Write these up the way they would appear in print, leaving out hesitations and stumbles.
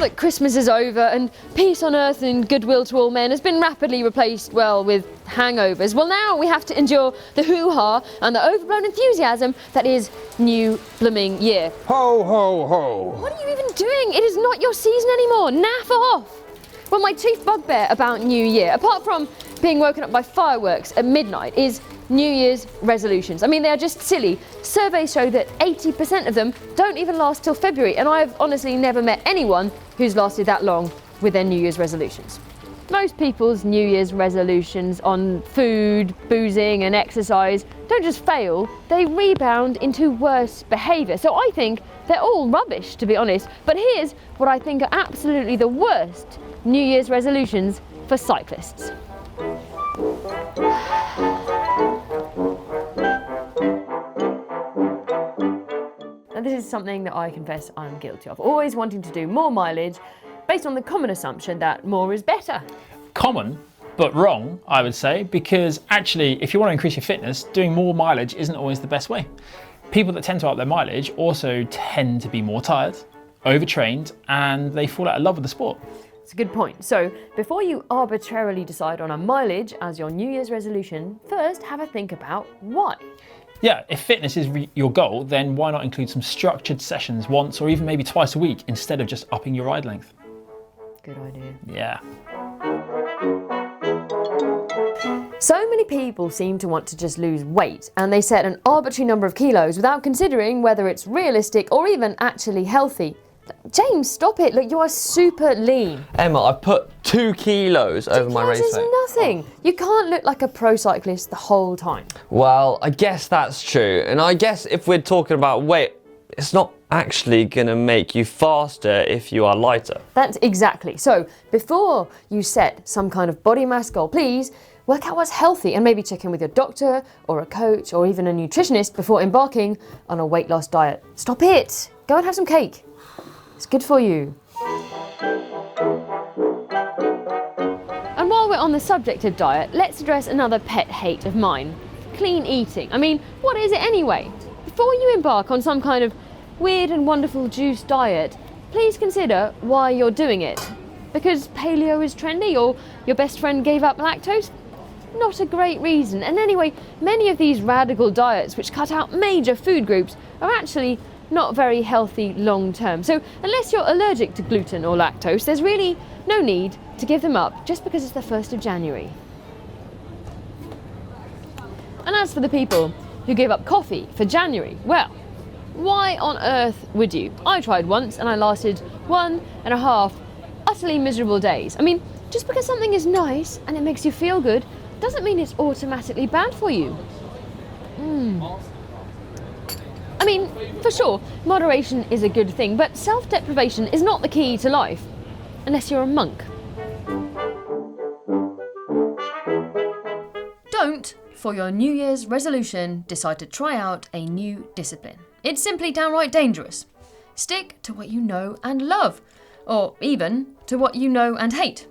that Christmas is over and peace on earth and goodwill to all men has been rapidly replaced, well, with hangovers, well now we have to endure the hoo-ha and the overblown enthusiasm that is New Blooming Year. Ho, ho, ho. What are you even doing? It is not your season anymore. Naff off. Well, my chief bugbear about New Year, apart from being woken up by fireworks at midnight, is New Year's resolutions. I mean, they are just silly. Surveys show that 80% of them don't even last till February, and I've honestly never met anyone who's lasted that long with their New Year's resolutions. Most people's New Year's resolutions on food, boozing and exercise don't just fail, they rebound into worse behaviour. So I think they're all rubbish, to be honest. But here's what I think are absolutely the worst New Year's resolutions for cyclists. Now, this is something that I confess I'm guilty of, always wanting to do more mileage based on the common assumption that more is better. Common, but wrong, I would say, because actually, if you want to increase your fitness, doing more mileage isn't always the best way. People that tend to up their mileage also tend to be more tired, overtrained, and they fall out of love with the sport. It's a good point. So before you arbitrarily decide on a mileage as your New Year's resolution, first have a think about why. Yeah, if fitness is your goal, then why not include some structured sessions once or even maybe twice a week instead of just upping your ride length? Good idea. Yeah. So many people seem to want to just lose weight, and they set an arbitrary number of kilos without considering whether it's realistic or even actually healthy. James, stop it. Look, you are super lean. Emma, I put 2 kilos over my race weight. 2 kilos is nothing. You can't look like a pro cyclist the whole time. Well, I guess that's true. And I guess if we're talking about weight, it's not actually going to make you faster if you are lighter. That's exactly. So before you set some kind of body mass goal, please work out what's healthy and maybe check in with your doctor or a coach or even a nutritionist before embarking on a weight loss diet. Stop it. Go and have some cake. It's good for you. And while we're on the subject of diet, let's address another pet hate of mine. Clean eating. I mean, what is it anyway? Before you embark on some kind of weird and wonderful juice diet, please consider why you're doing it. Because paleo is trendy or your best friend gave up lactose? Not a great reason. And anyway, many of these radical diets which cut out major food groups are actually not very healthy long term. So unless you're allergic to gluten or lactose, there's really no need to give them up just because it's the 1st of January. And as for the people who gave up coffee for January, well, why on earth would you? I tried once and I lasted 1.5 utterly miserable days. I mean, just because something is nice and it makes you feel good doesn't mean it's automatically bad for you. I mean, for sure, moderation is a good thing, but self-deprivation is not the key to life, unless you're a monk. Don't, for your New Year's resolution, decide to try out a new discipline. It's simply downright dangerous. Stick to what you know and love, or even to what you know and hate.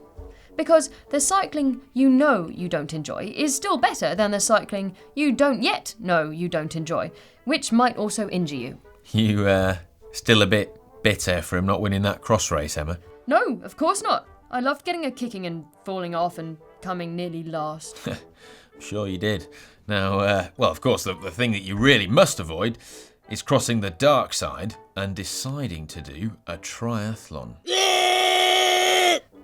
Because the cycling you know you don't enjoy is still better than the cycling you don't yet know you don't enjoy, which might also injure you. You, still a bit bitter from not winning that cross race, Emma? No, of course not. I loved getting a kicking and falling off and coming nearly last. I'm sure you did. Now, well, of course, the thing that you really must avoid is crossing the dark side and deciding to do a triathlon.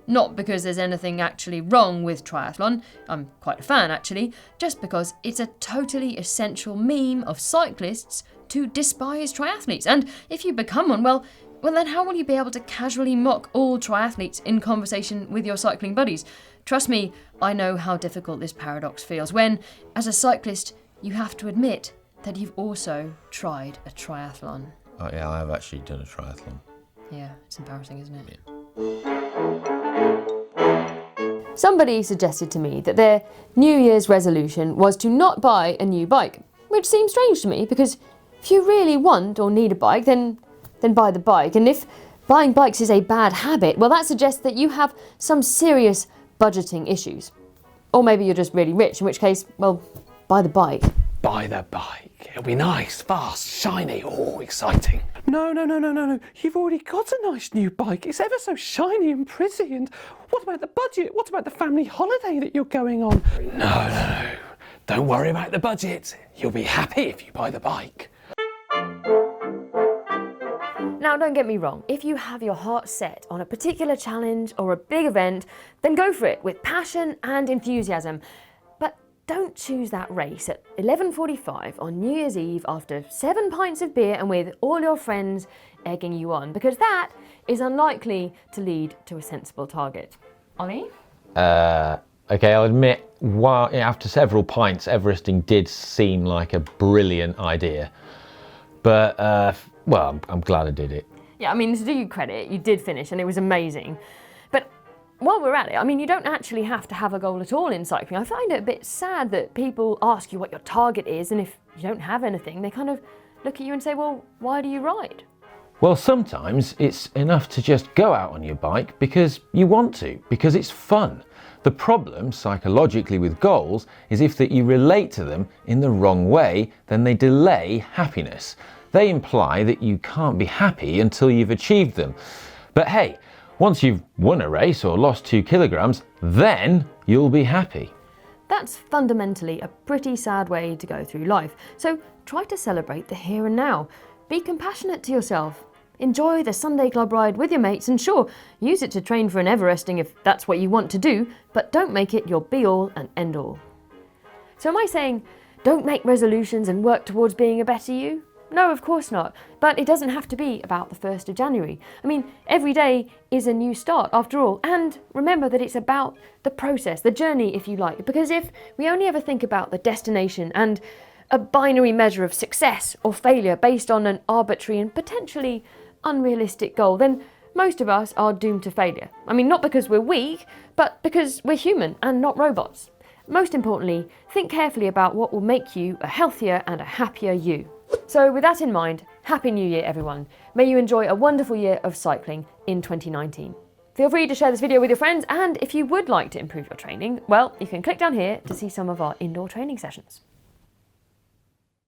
Not because there's anything actually wrong with triathlon, I'm quite a fan actually, just because it's a totally essential meme of cyclists to despise triathletes. And if you become one, well then how will you be able to casually mock all triathletes in conversation with your cycling buddies? Trust me, I know how difficult this paradox feels when, as a cyclist, you have to admit that you've also tried a triathlon. Oh, yeah, I have actually done a triathlon. Yeah, it's embarrassing, isn't it? Yeah. Somebody suggested to me that their New Year's resolution was to not buy a new bike, which seems strange to me because if you really want or need a bike, then buy the bike. And if buying bikes is a bad habit, well, that suggests that you have some serious budgeting issues. Or maybe you're just really rich, in which case, well, buy the bike. buy the bike. It'll be nice, fast, shiny, oh, exciting. No. You've already got a nice new bike. It's ever so shiny and pretty. And what about the budget? What about the family holiday that you're going on? No. Don't worry about the budget. You'll be happy if you buy the bike. Now, don't get me wrong, if you have your heart set on a particular challenge or a big event, then go for it with passion and enthusiasm. But don't choose that race at 11:45 on New Year's Eve after 7 pints of beer and with all your friends egging you on, because that is unlikely to lead to a sensible target. Ollie? Okay, I'll admit, after several pints, Everesting did seem like a brilliant idea. But, well, I'm glad I did it. Yeah, I mean, to do you credit, you did finish and it was amazing. But while we're at it, I mean, you don't actually have to have a goal at all in cycling. I find it a bit sad that people ask you what your target is, and if you don't have anything, they kind of look at you and say, well, why do you ride? Well, sometimes it's enough to just go out on your bike because you want to, because it's fun. The problem, psychologically, with goals is if that you relate to them in the wrong way, then they delay happiness. They imply that you can't be happy until you've achieved them. But hey, once you've won a race or lost 2 kilograms, then you'll be happy. That's fundamentally a pretty sad way to go through life. So try to celebrate the here and now. Be compassionate to yourself. Enjoy the Sunday club ride with your mates, and sure, use it to train for an Everesting if that's what you want to do, but don't make it your be-all and end-all. So am I saying don't make resolutions and work towards being a better you? No, of course not. But it doesn't have to be about the 1st of January. I mean, every day is a new start after all. And remember that it's about the process, the journey, if you like. Because if we only ever think about the destination and a binary measure of success or failure based on an arbitrary and potentially unrealistic goal, then most of us are doomed to failure. I mean, not because we're weak, but because we're human and not robots. Most importantly, think carefully about what will make you a healthier and a happier you. So with that in mind, Happy New Year everyone. May you enjoy a wonderful year of cycling in 2019. Feel free to share this video with your friends, and if you would like to improve your training, well, you can click down here to see some of our indoor training sessions.